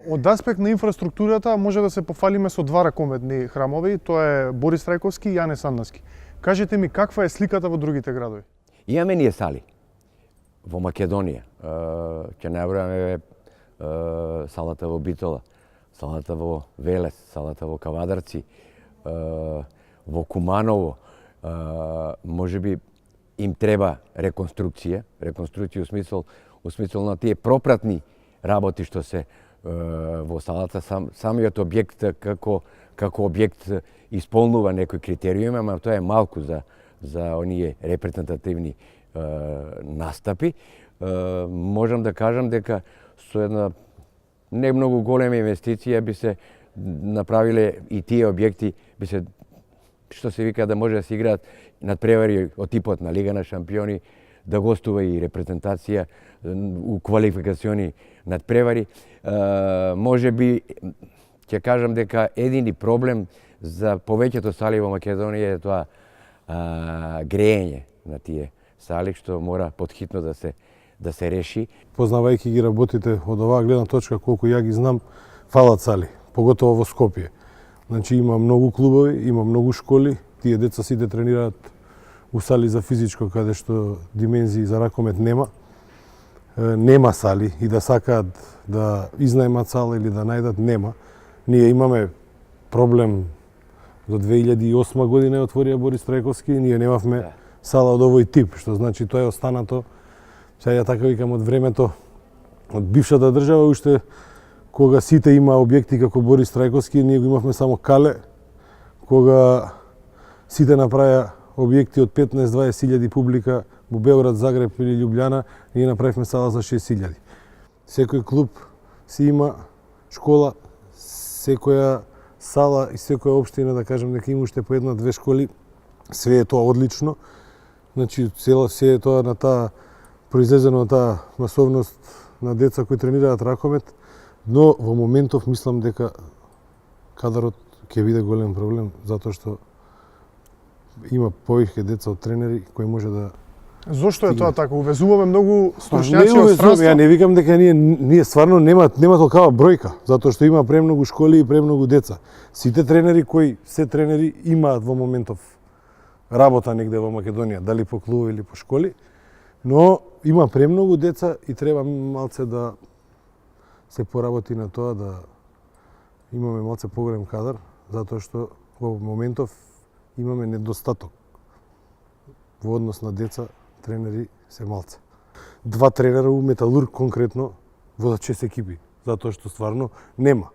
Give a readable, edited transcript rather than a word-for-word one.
Од аспект на инфраструктурата може да се пофалиме со два ракометни храмови, тоа е Борис Трајковски и Јане Сандовски. Кажете ми каква е сликата во другите градови? Имаме ние сали во Македонија. Ќе набројаме салата во Битола, салата во Велес, салата во Кавадарци, во Куманово. Може би им треба реконструкција у смисол на тие пропратни работи што се во салата. Самиот објект како објект исполнува некои критериуми, ама тоа е малку за оние репрезентативни настапи. Можам да кажам дека со една не многу голема инвестиција би се направиле и тие објекти, би се, што се вика, да може да се играат надпревари од типот на Лига на шампиони, да гостува и репрезентација у квалификациони надпревари. Може би ќе кажам дека едини проблем за повеќето сали во Македонија е тоа греење на тие сали, што мора подхитно да се реши. Познавајќи ги работите од оваа гледна точка, колку ја ги знам, фалат сали, поготово во Скопје. Значи има многу клубови, има многу школи, тие деца сите тренираат у сали за физичко, каде што димензии за ракомет нема. Нема сали и да сакаат да изнајмат сала или да најдат, нема. Ние имаме проблем до 2008 година отворија Борис Трајковски и ние немавме сала од овој тип, што значи тоа е останато, сега ја така викам, од времето од бившата држава, уште кога сите има објекти како Борис Трајковски, ние го имавме само Кале, кога сите направија објекти од 15-20 илјади публика во Београд, Загреб или Љубљана, ние направивме сала за 6.000. Секој клуб си има школа, секоја сала и секоја општина, да кажем, дека има уште по една-две школи, све е тоа одлично. Значи, се е тоа на таа произлезено на таа масовност на деца кои тренираат ракомет, но во моментов мислам дека кадарот ќе биде голем проблем, затоа што има повеќе деца од тренери кои може да... Зошто е тоа така? Увезуваме многу стручњаци од странство? Ја не викам дека ние стварно нема толкава бројка, затоа што има премногу школи и премногу деца. Сите тренери кои се тренери имаат во моментов работа негде во Македонија, дали по клубови или по школи, но има премногу деца и треба малце да се поработи на тоа, да имаме малце поголем кадар, затоа што во моментов имаме недостаток во однос на деца, тренери се малце. Два тренера у Металург конкретно водат 6 екипи, затоа што стварно нема.